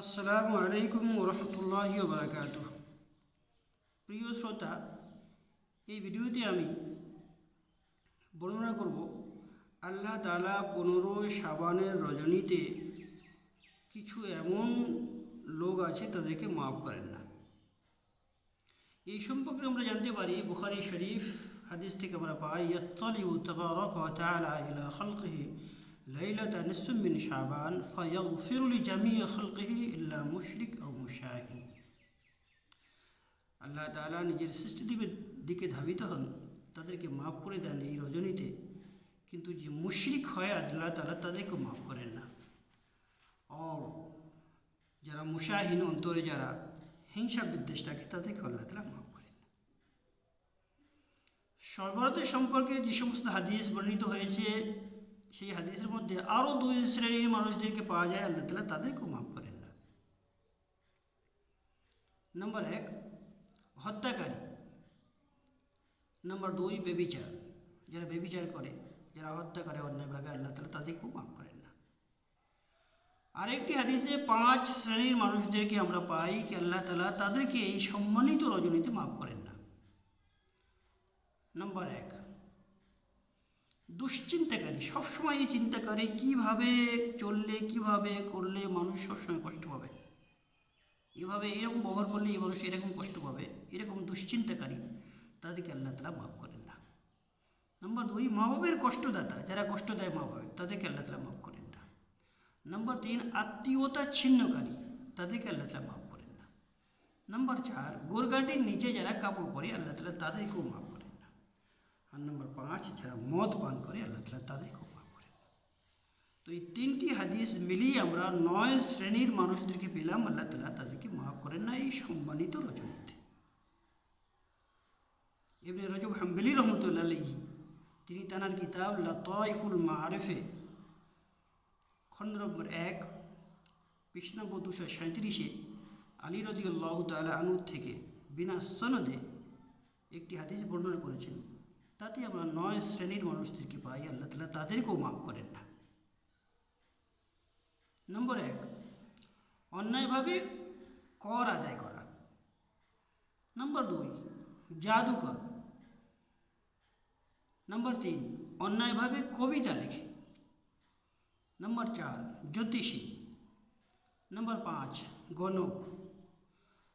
আসসালামু আলাইকুম ওরহমতুল্লাহি ওবারাকাতুহ। প্রিয় শ্রোতা, এই ভিডিওতে আমি বর্ণনা করব আল্লাহ তাআলা 15 শাবানের রজনীতে কিছু এমন লোক আছে তাদেরকে মাফ করেন না। এই সম্পর্কে আমরা জানতে পারি বুখারী শরীফ হাদিস থেকে আমরা পাই, ইয়াত্তালিউ তাবারাকা ওয়া তাআলা ইলা খালকিহি লাইলাতা নিসফিন মিন শাবান ফায়াগফিরু লিজামিই খালকিহি ইল্লা মুশরিক আও মুশাহিন। আল্লাহ তাআলা নিজের সৃষ্টির দিকে ধাবিত হন, তাদেরকে মাফ করে দেন এই রজনীতে, কিন্তু যে মুশরিক হয় আল্লাহ তাআলা তাদেরকে মাফ করেন না। আর যারা মুশাহিন, অন্তরে যারা হিংসা বিদ্বেষ রাখে, তাদেরকে আল্লাহ তাআলা মাফ করেন না। সর্বরাতের সম্পর্কে যে সমস্ত হাদিস বর্ণিত হয়েছে, সেই হাদিসের মধ্যে আরও 2 শ্রেণীর মানুষদেরকে পাওয়া যায়, আল্লাহ তাআলা তাদেরকেও মাফ করেন না। নম্বর 1 হত্যাকারী। নম্বর 2 ব্যভিচার। যারা ব্যভিচার করে, যারা হত্যা করে অন্যায়ভাবে, আল্লাহ তাআলা তাদেরকেও মাফ করেন না। আরেকটি হাদিসে 5 শ্রেণীর মানুষদেরকে আমরা পাই কি আল্লাহ তাআলা তাদেরকে এই সম্মানিত রজনীতে মাফ করেন না। নম্বর 1 দুশ্চিন্তাকারী। সবসময় এই চিন্তা করে কীভাবে চললে, কীভাবে করলে মানুষ সবসময় কষ্ট পাবে, এভাবে এরকম ব্যবহার করলে এই মানুষ এরকম কষ্ট পাবে, এরকম দুশ্চিন্তাকারী, তাদেরকে আল্লাহ তাআলা মাফ করেন না। নম্বর 2 মা বাবের কষ্টদাতা। যারা কষ্ট দেয় মা বাবের, তাদেরকে আল্লাহ তাআলা মাফ করেন না। নম্বর 3 আত্মীয়তা ছিন্নকারী, তাদেরকে আল্লাহ তাআলা মাফ করেন না। নম্বর 4 গোরগাটির নিচে যারা কাপড় পরে, আল্লাহ তাআলা তাদেরকেও মাফ করেন না। আর নম্বর 5 যারা মদ পান করে, আল্লাহ তাআলা তাদেরকেও মাফ করেন না। তো এই 3টি হাদিস মিলিয়ে আমরা 9 শ্রেণীর মানুষদেরকে পেলাম, আল্লাহ তাআলা তাদেরকে মাফ করেন না এই সম্মানিত রজনীতে। ইবনে রজব হাম্বলি রহমতুল্লাহ আলাইহি তিনি তানার কিতাব লাতাইফুল মাআরিফে খণ্ড নম্বর 1 পৃষ্ঠা নম্বর 237-এ আলী রাদিয়াল্লাহু তাআলা আনহু থেকে বিনা সনদে একটি হাদিস বর্ণনা করেছেন। তাতে আমরা 9 শ্রেণীর মানুষদেরকে পাই, আল্লাহ তাআলা তাদেরকেও মাফ করেন না। নম্বর 1 অন্যায়ভাবে কর আদায় করা। নম্বর 2 জাদুকর। নম্বর 3 অন্যায়ভাবে কবিতা লেখে। নম্বর 4 জ্যোতিষী। নম্বর 5 গণক।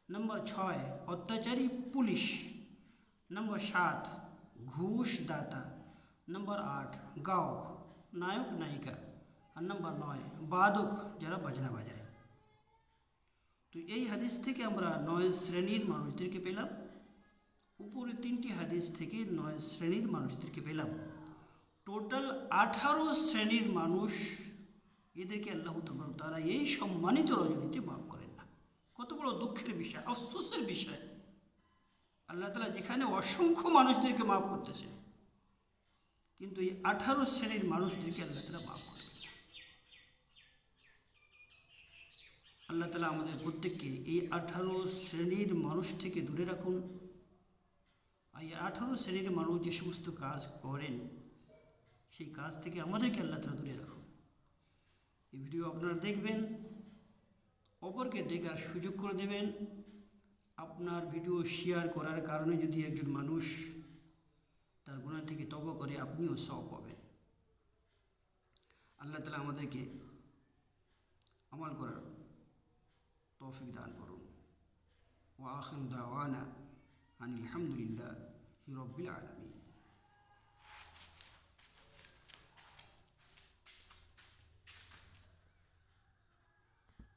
নম্বর 6 অত্যাচারী পুলিশ। নম্বর 7 ঘুষদাতা। নম্বর 8 গায়ক, নায়ক নায়িকা। আর নম্বর 9 বাদক, যারা বাজনা বাজায়। তো এই হাদিস থেকে আমরা 9 শ্রেণীর মানুষদেরকে পেলাম। উপরে 3টি হাদিস থেকে 9 শ্রেণীর মানুষদেরকে পেলাম। টোটাল 18 শ্রেণীর মানুষ, এদেরকে আল্লাহ তাআলা এই সম্মানিত রজনীতে মাফ করেন না। কত বড় দুঃখের বিষয়, আফসোসের বিষয়। আল্লাহ তাআলা যেখানে অসংখ্য মানুষদেরকে মাফ করতেছে, কিন্তু এই 18 শ্রেণীর মানুষদেরকে আল্লাহ তাআলা মাফ করবেন না। আল্লাহ তাআলা আমাদের প্রত্যেককে এই 18 শ্রেণীর মানুষ থেকে দূরে রাখুন। এই 18 শ্রেণীর মানুষ যে সমস্ত কাজ করেন, সেই কাজ থেকে আমাদেরকে আল্লাহ তাআলা দূরে রাখুন। এই ভিডিও আপনারা দেখবেন, অপরকে দেখার সুযোগ করে দেবেন। আপনার ভিডিও শেয়ার করার কারণে যদি একজন মানুষ তার গুনাহ থেকে তওবা করে, আপনিও সওয়াব পাবেন। আল্লাহ তাআলা আমাদেরকে আমল করার তৌফিক দান করুন। ওয়া আখিরু দাওয়ানা আনিল হামদুলিল্লাহি রাব্বিল আলামিন।